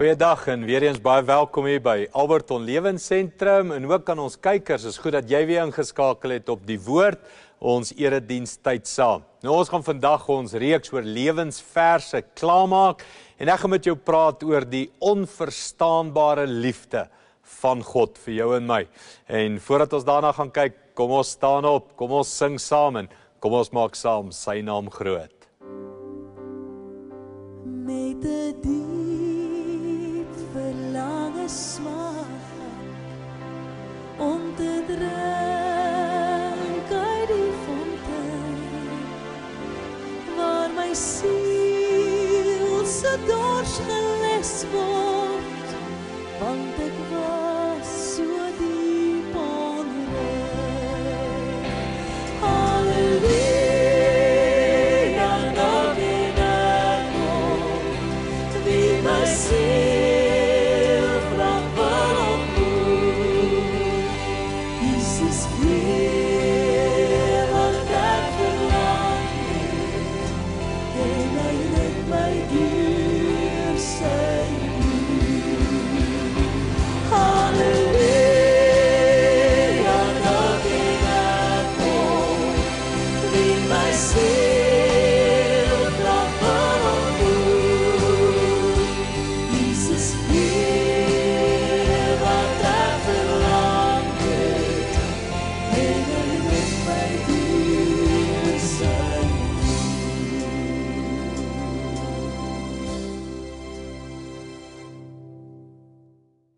Goeiedag en weer eens baie welkom hier by Alberton Lewensentrum en ook aan ons kykers. Is goed dat jy weer ingeskakel het op die woord, ons eredienstyd saam. Nou ons gaan vandag ons reeks oor lewensverse klaarmaak en ek gaan met jou praat oor die onverstaanbare liefde van God vir jou en my. En voordat ons daarna gaan kyk, kom ons staan op, kom ons sing saam en kom ons maak saam sy naam groot. Met 'n diep verlange smaak om te drink uit die fontein waar my siel se dors geles word, want ek was so diep onrein. Halleluja.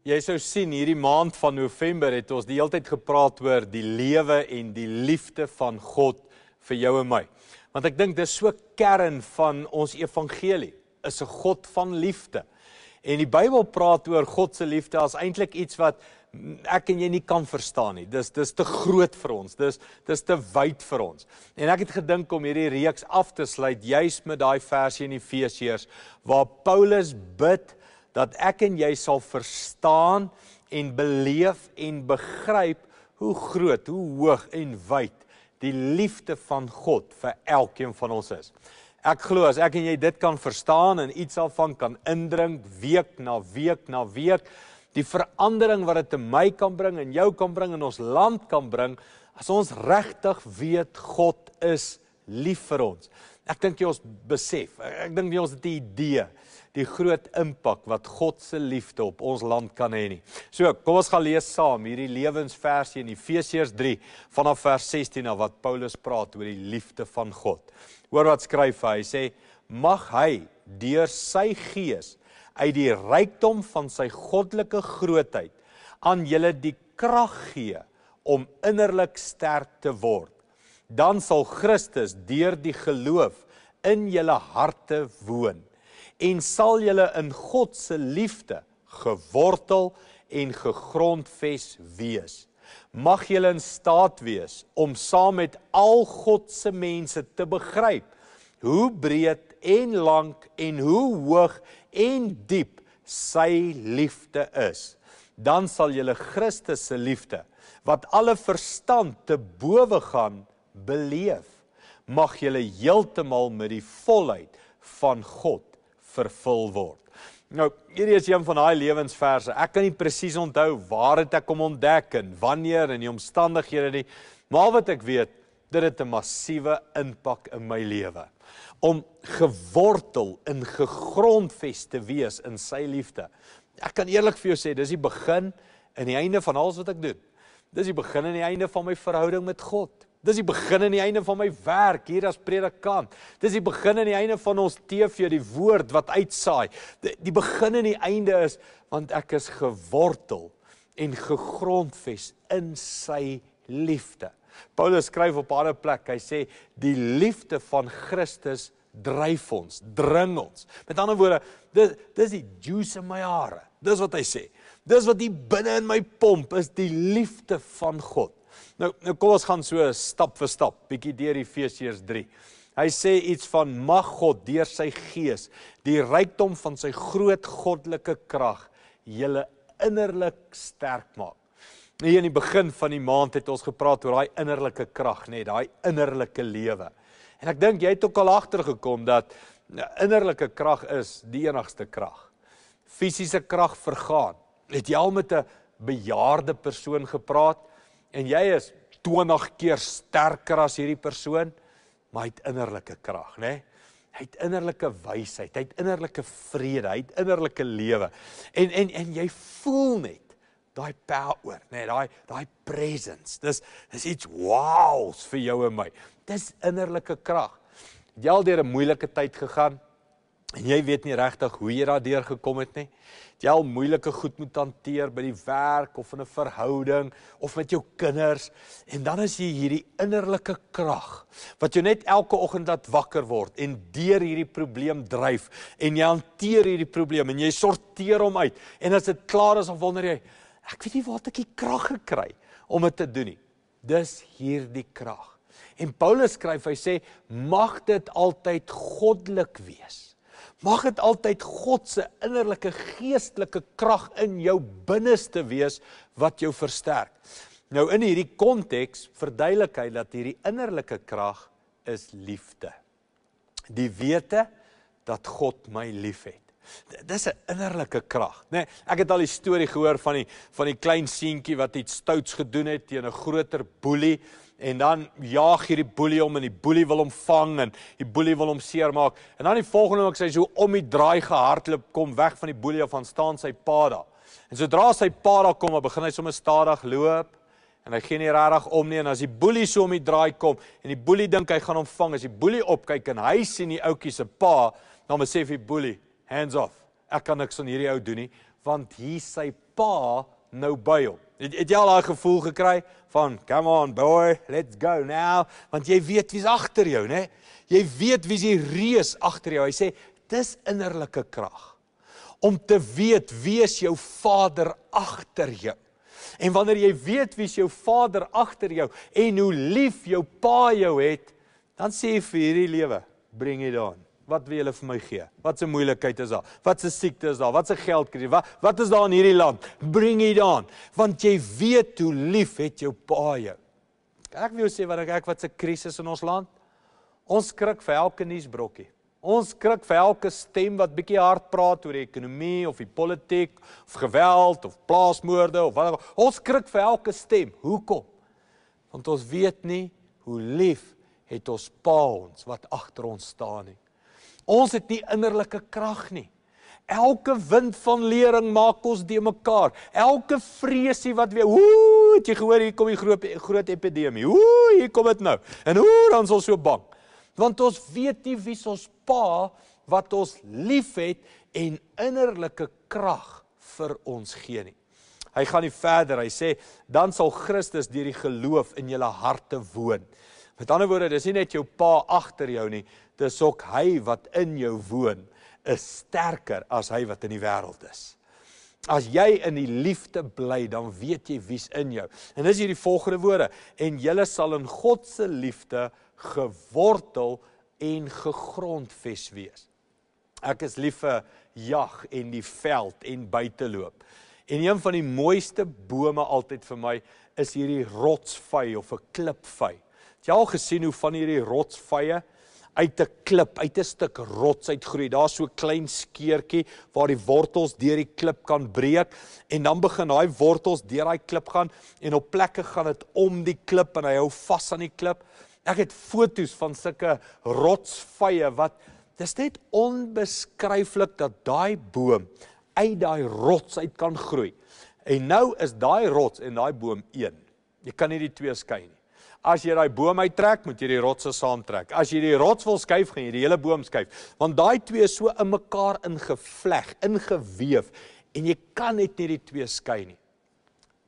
Jy sou sien, hierdie maand van November het ons die hele tyd gepraat oor die lewe en die liefde van God vir jou en my. Want ek dink dis so kern van ons evangelie, is 'n God van liefde. En die Bybel praat oor God se liefde as eintlik iets wat ek en jy nie kan verstaan nie. Dis te groot vir ons, dis te wyd vir ons. En ek het gedink om hierdie reeks af te sluit, juis met daai versie in Efesiërs, waar Paulus bid, dat ek en jy sal verstaan en beleef en begryp hoe groot, hoe hoog en wyd die liefde van God vir elkeen van ons is. Ek glo as ek en jy dit kan verstaan en iets daarvan kan indrink, week na week na week, die verandering wat dit in my kan bring, en jou kan bring, en ons land kan bring, as ons regtig weet God is lief vir ons. Ek dink jy ons besef, ek dink jy ons het 'n idee, die groot impak wat God se liefde op ons land kan hê nie. So, kom ons gaan lees saam hierdie lewensversie in Efesiërs 3 vanaf vers 16 af wat Paulus praat oor die liefde van God. Hoor wat skryf hy sê, mag hy deur sy gees uit die rykdom van sy goddelike grootheid aan julle die krag gee om innerlik sterk te word. Dan sal Christus deur die geloof in julle harte woon en sal julle in God se liefde gewortel en gegrondves wees. Mag julle in staat wees om saam met al God se mense te begryp hoe breed en lank en hoe hoog en diep sy liefde is. Dan sal julle Christus se liefde, wat alle verstand te bowe gaan, beleef. Mag julle heeltemal met die volheid van God vervul word. Nou, hierdie is een van daai lewensverse. Ek kan nie presies onthou waar het ek hom ontdek en wanneer en die omstandighede nie, maar wat ek weet, dit het 'n massiewe impak in my lewe. Om gewortel en gegrondves te wees in sy liefde. Ek kan eerlik vir jou sê, dis die begin en die einde van alles wat ek doen. Dis die begin en die einde van my verhouding met God. Dis die begin en die einde van my werk hier as predikant. Dis die begin en die einde van ons TV, die woord wat uitsaai. Die begin en die einde is, want ek is gewortel en gegrondves in sy liefde. Paulus skryf op 'n ander plek, hy sê, die liefde van Christus dryf ons, dring ons. Met ander woorde, dis die juice in my hare. Dis wat hy sê. Dis wat hier binne in my pomp is, die liefde van God. Nou kom ons gaan so stap vir stap, bietjie deur Efesiërs 3. Hy sê iets van, mag God deur sy gees, die rykdom van sy groot goddelike krag, julle innerlik sterk maak. Hier in die begin van die maand het ons gepraat oor daai innerlike krag, daai innerlike lewe. En ek dink jy het ook al agtergekom dat innerlike krag is die enigste krag. fisiese krag vergaan. Het jy al met 'n bejaarde persoon gepraat en jy is 20 keer sterker as hierdie persoon, maar hy het innerlike krag, né? Hy het innerlike wysheid, hy het innerlike vrede, hy het innerlike lewe. En jy voel net daai power, né, daai presence. Dis iets wows vir jou en my. Dis innerlike krag. Het jy al deur 'n moeilike tyd gegaan en jy weet nie regtig hoe jy daardeur gekom het nie? Het jy al moeilike goed moet hanteer by die werk of in 'n verhouding of met jou kinders en dan is jy hierdie innerlike krag wat jou net elke oggend laat wakker word en deur hierdie probleem dryf en jy hanteer hierdie probleem en jy sorteer hom uit en as dit klaar is dan wonder jy, ek weet nie waar ek die krag gekry om dit te doen nie. Dis hierdie krag. En Paulus skryf, hy sê, mag dit altyd goddelik wees. Mag dit altyd God se innerlike geestelike krag in jou binneste wees wat jou versterk. Nou in hierdie konteks verduidelik hy dat hierdie innerlike krag is liefde. Die wete dat God my liefhet. Dis 'n innerlike krag, né? Ek het al die storie gehoor van die klein seentjie wat iets stouts gedoen het teen 'n groter boelie en dan jaag hierdie boelie hom en die boelie wil hom vang en die boelie wil hom seermaak. En dan die volgende oomblik sy so om die draai gehardloop, kom weg van die boelie af, van staan sy pa daar. En sodra sy pa daar kom, begin hy sommer stadig loop en hy gee nie regtig om nie en as die boelie so om die draai kom en die boelie dink hy gaan hom vang, as die boelie opkyk en hy sien die ouetjie se pa, dan besef die boelie, hands off, ek kan niks aan hierdie ou doen nie, want hier sy pa nou by hom. Het jy al daai gevoel gekry van, come on boy, let's go now, want jy weet wie's agter jou, né? Jy weet wie's die reus agter jou. Hy sê, dis innerlike krag, om te weet wie is jou vader agter jou. En wanneer jy weet wie's jou vader agter jou, en hoe lief jou pa jou het, dan sê jy vir hierdie lewe, bring it on. Wat wil julle vir my gee? Wat 'n moeilikheid is daar? Wat 'n siekte is daar? Wat 'n geldkrisis? Wat is daar in hierdie land? Bring it on. Want jy weet hoe lief het jou pa jou. Kan ek vir jou sê wat 'n krisis in ons land? Ons skrik vir elke nuusbrokkie. Ons skrik vir elke stem wat bietjie hard praat oor die ekonomie of die politiek of geweld of plaasmoorde of wat ook al. Ons skrik vir elke stem. Hoekom? Want ons weet nie hoe lief het ons pa ons wat agter ons staan nie. Ons het nie innerlike krag nie. Elke wind van lering maak ons de mekaar. Elke vreesie wat weer, het jy gehoor, hier kom die groot epidemie. Hier kom dit nou. En dan is ons so bang. Want ons weet nie wie ons pa wat ons lief het en innerlike krag vir ons gee nie. Hy gaan nie verder, hy sê, dan sal Christus deur die geloof in julle harte woon. Met ander woorde, dis nie net jou pa agter jou nie, dis ook hy wat in jou woon, is sterker as hy wat in die wêreld is. As jy in die liefde bly, dan weet jy wie's in jou. En dis hier die volgende woorde, en julle sal in God se liefde gewortel en gegrondves wees. Ek is lief vir jag en die veld en buiteloop. En een van die mooiste bome altyd vir my is hierdie rotsvy of 'n klipvy. Het jy al gesien hoe van hierdie rotsvye uit 'n klip, uit 'n stuk rots uitgroei? Daar's so 'n klein skeurtjie waar die wortels deur die klip kan breek en dan begin daai wortels deur daai klip gaan en op plekke gaan dit om die klip en hy hou vas aan die klip. Ek het foto's van sulke rotsvye wat, dis net onbeskryflik dat daai boom uit daai rots uit kan groei. En nou is daai rots en daai boom een. Jy kan nie die twee skei nie. As jy daai boom uittrek, moet jy die rotse saamtrek. As jy die rots wil skuif, gaan jy die hele boom skuif. Want daai twee is so in mekaar ingevleg, ingeweef, en jy kan net nie die twee skei nie.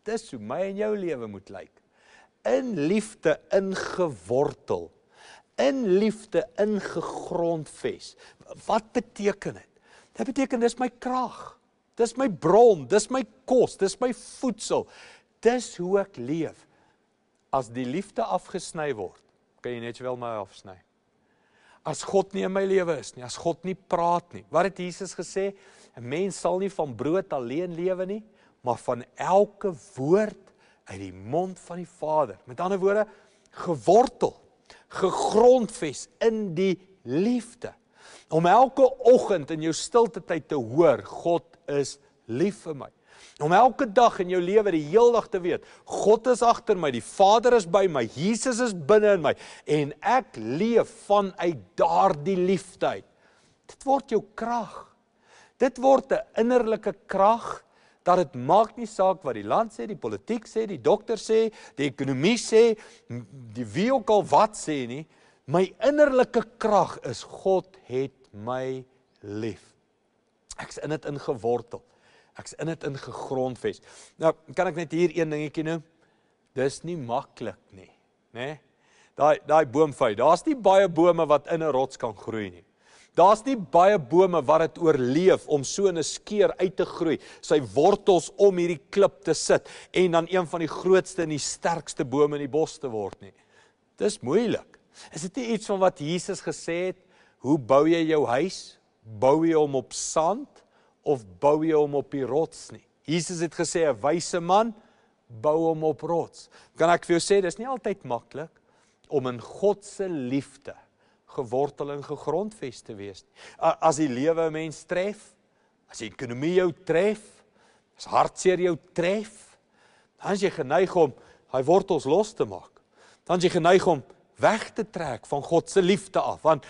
Dis hoe my en jou lewe moet lyk. In liefde ingewortel, in liefde ingegrondves. Wat beteken dit? Dit beteken dis my krag, dis my bron, dis my kos, dis my voedsel. Dis hoe ek leef. As die liefde afgesny word, kan jy net wel my afsny. As God nie in my lewe is nie, as God nie praat nie. Wat het Jesus gesê? 'n Mens sal nie van brood alleen lewe nie, maar van elke woord uit die mond van die Vader. Met ander woorde, gewortel, gegrondves in die liefde. Om elke oggend in jou stilte tyd te hoor, God is lief vir my. Om elke dag in jou lewe die heel dag te weet, God is agter my, die Vader is by my, Jesus is binne in my, en ek leef vanuit daardie liefde uit. Dit word jou krag. Dit word 'n innerlike krag, dat dit maak nie saak wat die land sê, die politiek sê, die dokter sê, die ekonomie sê, die wie ook al wat sê nie, my innerlike krag is, God het my lief. Ek is in dit ingewortel. Ek is in dit ingegrondves. Nou, kan ek net hier een dingetjie noem? Dis nie maklik nie, né? Daai boomvy, daar's nie baie bome wat in 'n rots kan groei nie. Daar's nie baie bome wat dit oorleef om so in 'n skeur uit te groei, sy wortels om hierdie klip te sit en dan een van die grootste en die sterkste bome in die bos te word nie. Dis moeilik. Is dit nie iets van wat Jesus gesê het, hoe bou jy jou huis? Bou jy hom op sand of bou jy hom op die rots nie? Jesus het gesê, 'n wyse man bou hom op rots. Kan ek vir jou sê, dis nie altyd maklik om in God se liefde gewortel en gegrondves te wees. As die lewe 'n mens tref, as die ekonomie jou tref, as hartseer jou tref, dan is jy geneig om hy wortels los te maak. Dan is jy geneig om weg te trek van God se liefde af, want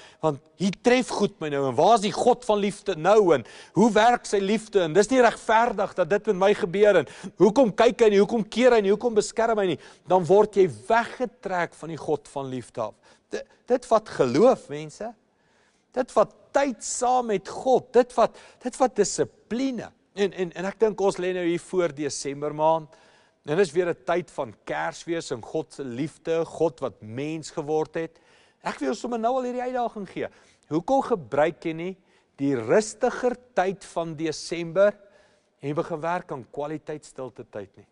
hier tref goed my nou, en waar is die God van liefde nou, en hoe werk sy liefde, en dis nie regverdig dat dit met my gebeur, en hoekom kyk hy nie, hoekom keer hy nie, hoekom beskerm hy nie, dan word jy weggetrek van die God van liefde af. Dit vat geloof, mense, dit vat tyd saam met God, dit vat dissipline, en ek dink ons lê nou hier voor Desember maand, en dit is weer 'n tyd van Kersfees en God se liefde, God wat mens geword het. Ek wil sommer nou al hierdie uitdaging gee. Hoekom gebruik jy nie die rustiger tyd van Desember en jy begin werk aan kwaliteit stilte tyd nie?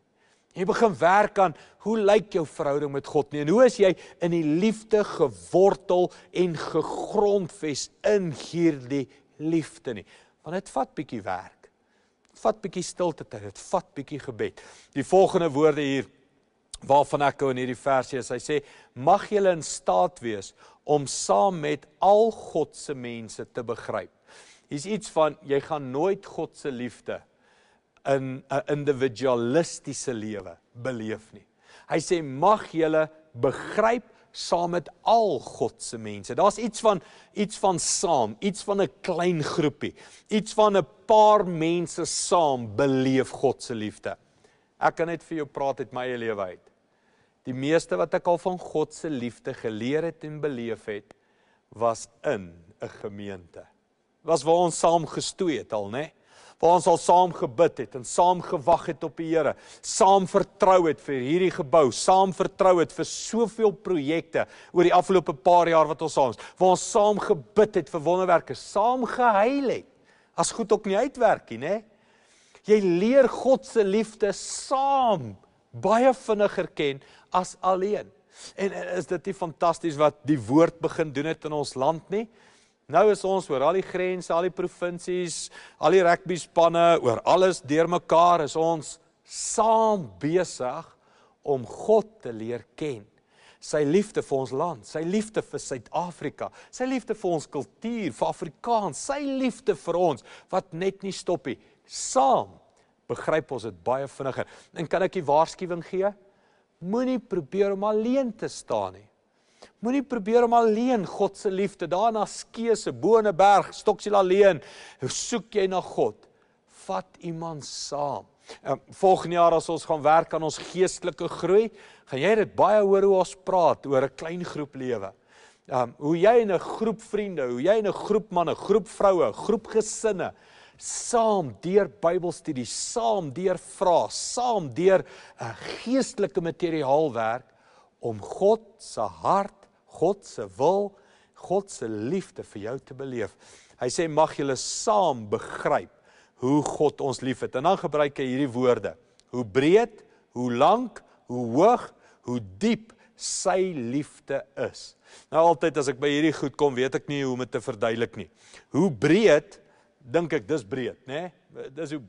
Jy begin werk aan hoe lyk jou verhouding met God nie, en hoe is jy in die liefde gewortel en gegrondves in hierdie liefde nie? Want dit vat bietjie werk. Dit vat bietjie stilte tyd, dit vat bietjie gebed. Die volgende woorde hier, waarvan ek hou in hierdie versie is, hy sê, mag julle in staat wees om saam met al God se mense te begryp. Hier is iets van, jy gaan nooit God se liefde in 'n individualistiese lewe beleef nie. Hy sê, mag julle begryp saam met al God se mense. Daar's iets van saam, iets van 'n klein groepie, iets van 'n paar mense saam beleef God se liefde. Ek kan net vir jou praat uit my eie lewe uit. Die meeste wat ek al van God se liefde geleer het en beleef het, was in 'n gemeente. Was waar ons saam gestoei het al, né? Waar ons al saam gebid het en saam gewag het op die Here, saam vertrou het vir hierdie gebou, saam vertrou het vir soveel projekte oor die afgelope paar jaar wat ons saam is, waar ons saam gebid het vir wonderwerke, saam gehuil het, as goed ook nie uitwerk nie, né? Jy leer God se liefde saam baie vinniger ken as alleen. En is dit nie fantasties wat die woord begin doen het in ons land nie? Nou is ons oor al die grense, al die provinsies, al die rugbyspanne, oor alles deurmekaar is ons saam besig om God te leer ken. Sy liefde vir ons land, sy liefde vir Suid-Afrika, sy liefde vir ons kultuur, vir Afrikaans, sy liefde vir ons, wat net nie stop nie. Saam begryp ons dit baie vinniger. En kan ek die waarskuwing gee? Moenie probeer om alleen te staan nie. Moenie probeer om alleen God se liefde, daar na Skese, bo in 'n berg, stoksiel alleen, soek jy na God. Vat iemand saam. Volgende jaar as ons gaan werk aan ons geestelike groei, gaan jy dit baie hoor hoe ons praat oor 'n klein groep lewe. Hoe jy in 'n groep vriende, hoe jy in 'n groep manne, groep vroue, groep gesinne, saam deur Bybelstudies, saam deur vrae, saam deur geestelike materiaal werk, om God se hart, God se wil, God se liefde vir jou te beleef. Hy sê, mag julle saam begryp hoe God ons lief het. En dan gebruik hy hierdie woorde, hoe breed, hoe lank, hoe hoog, hoe diep sy liefde is. Nou altyd as ek by hierdie goed kom, weet ek nie hoe om dit te verduidelik nie. Hoe breed, dink ek dis breed, né? Dis hoe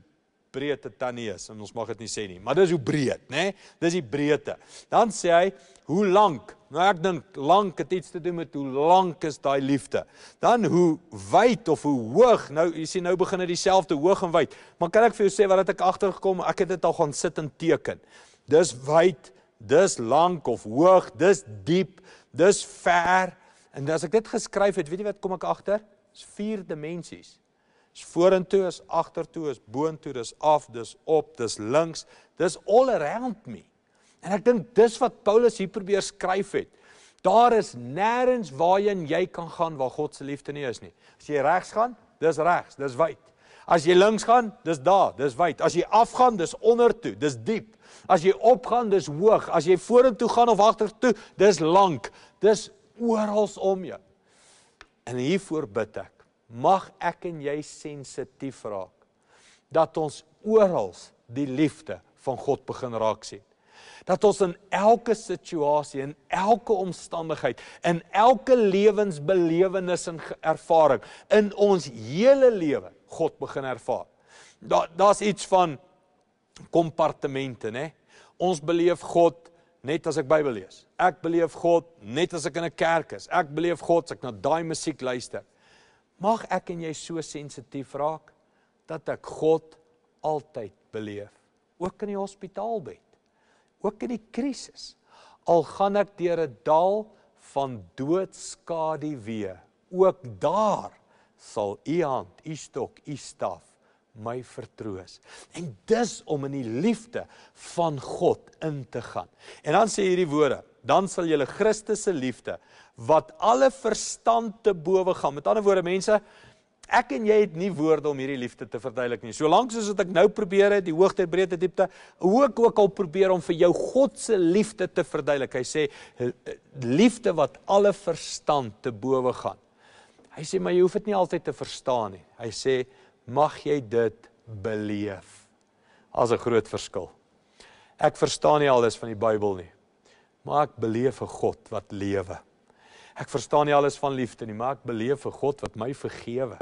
breed 'n tannie is, en ons mag dit nie sê nie, maar dis hoe breed, né? Dis die breedte. Dan sê hy, hoe lank? Nou ek dink, lank het iets te doen met hoe lank is daai liefde. Dan hoe wyd of hoe hoog, nou, jy sien, nou begin dit dieselfde, hoog en wyd. Maar kan ek vir jou sê, wat het ek agtergekom? Ek het dit al gaan sit en teken. Dis wyd, dis lank of hoog, dis diep, dis ver. En as ek dit geskryf het, weet jy wat kom ek agter? Dis 4 dimensies. Dis vorentoe, is agtertoe, is boontoe, dis af, dis op, dis links, dis all around me. En ek dink dis wat Paulus hier probeer skryf het. Daar is nêrens waarheen jy kan gaan waar God se liefde nie is nie. As jy regs gaan, dis regs, dis wyd. As jy links gaan, dis daar, dis wyd. As jy afgaan, dis ondertoe, dis diep. As jy opgaan, dis hoog. As jy vorentoe gaan of agtertoe, dis lank. Dis oral om jou. En hiervoor bid ek, mag ek en jy sensitief raak, dat ons oral die liefde van God begin raak sien. Dat ons in elke situasie, in elke omstandigheid, in elke lewensbelewenis en ervaring, in ons hele lewe, God begin ervaar. Daar's iets van kompartemente, né? Ons beleef God net as ek Bybel lees. Ek beleef God net as ek in 'n kerk is. Ek beleef God as ek na daai musiek luister. Mag ek en jy so sensitief raak, dat ek God altyd beleef. Ook in die hospitaalbed. Ook in die krisis. Al gaan ek deur 'n dal van doodskaduwee, ook daar sal u hand, u stok, u staf my vertroos. En dis om in die liefde van God in te gaan. En dan sê hierdie woorde, dan sal julle Christus se liefde, wat alle verstand te bowe gaan. Met ander woorde, mense, ek en jy het nie woorde om hierdie liefde te verduidelik nie. Solank soos wat ek nou probeer het, die hoogte, breedte, diepte, hoe ek ook al probeer om vir jou God se liefde te verduidelik. Hy sê, liefde wat alle verstand te bowe gaan. Hy sê, maar jy hoef dit nie altyd te verstaan nie. Hy sê, mag jy dit beleef. As 'n groot verskil. Ek verstaan nie alles van die Bybel nie, maar ek beleef 'n God wat lewe. Ek verstaan nie alles van liefde nie, maar ek beleef 'n God wat my vergewe.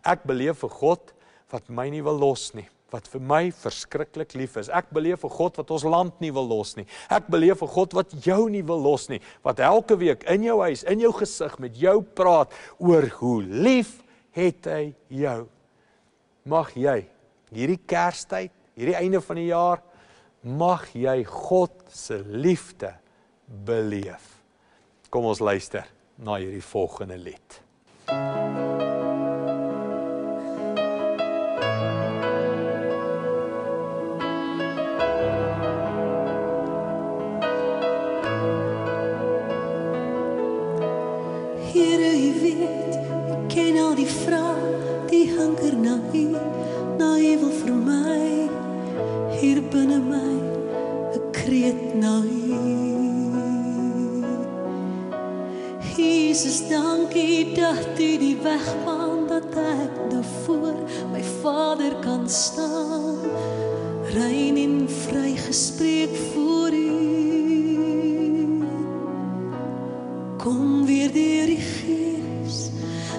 Ek beleef 'n God wat my nie wil los nie, wat vir my verskriklik lief is. Ek beleef 'n God wat ons land nie wil los nie. Ek beleef 'n God wat jou nie wil los nie, wat elke week in jou huis, in jou gesig met jou praat oor hoe lief het hy jou. Mag jy hierdie Kerstyd, hierdie einde van die jaar, mag jy God se liefde beleef. Kom ons luister na hierdie volgende lied. Here, u weet, ek ken al die vrae, die hunker na u wil vir my, hier binne my, 'n kreet na u. Jesus, dankie dat u die weg baan, dat ek nou voor my Vader kan staan, rein en vry gespreek voor u. Kom weer deur die Gees,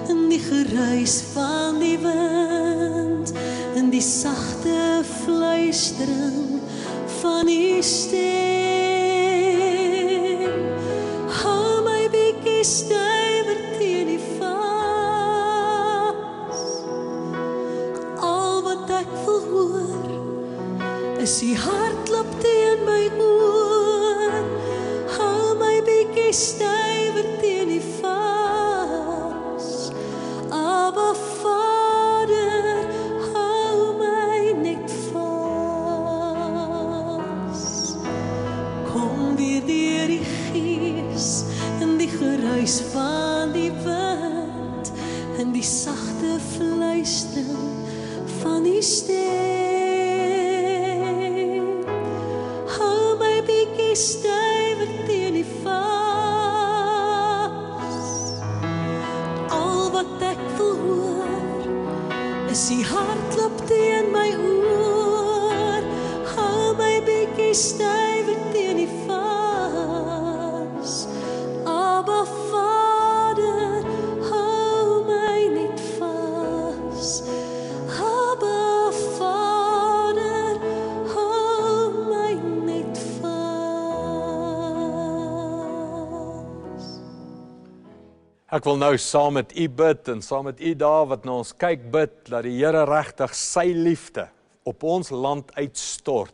in die geruis van die wind, in die sagte fluistering van u stem. Hou my bietjie stywer teen die vas. Al wat ek wil hoor, is die hartklop teen my oor. Hou my bietjie stywer teen die vas. Abba Vader, hou my net vas. Kom weer deur die Gees, in die geruis van die wind, in die sagte fluistering van die stem. Hou my bietjie stywer teen die vas. Al wat ek wil hoor, is die hartklop teen my oor. Hou my bietjie stywer teen die vas. Abba Vader, hou my net vas. Abba Ek wil nou saam met u bid en saam met u daar wat na ons kyk bid, dat die Here regtig sy liefde op ons land uitstort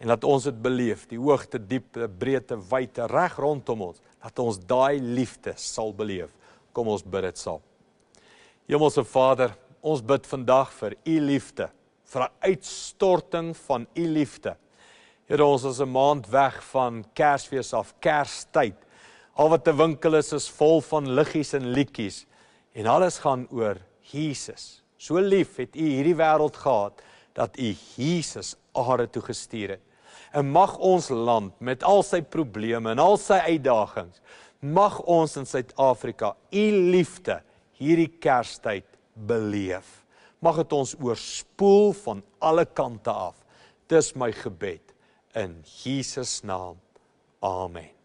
en laat ons dit beleef, die hoogte, diepte, breedte, wyte, reg rondom ons, dat ons daai liefde sal beleef. Kom ons bid dit saam. Hemelse Vader, ons bid vandag vir u liefde, vir 'n uitstorting van u liefde. Here, ons is 'n maand weg van Kersfees af, Kerstyd. Al wat 'n winkel is vol van liggies en liedjies. En alles gaan oor Jesus. So lief het u hierdie wêreld gehad, dat u Jesus aarde toe gestuur het. En mag ons land, met al sy probleme en al sy uitdagings, mag ons in Suid-Afrika u liefde hierdie Kerstyd beleef. Mag het ons oorspoel van alle kante af. Dis my gebed in Jesus naam. Amen.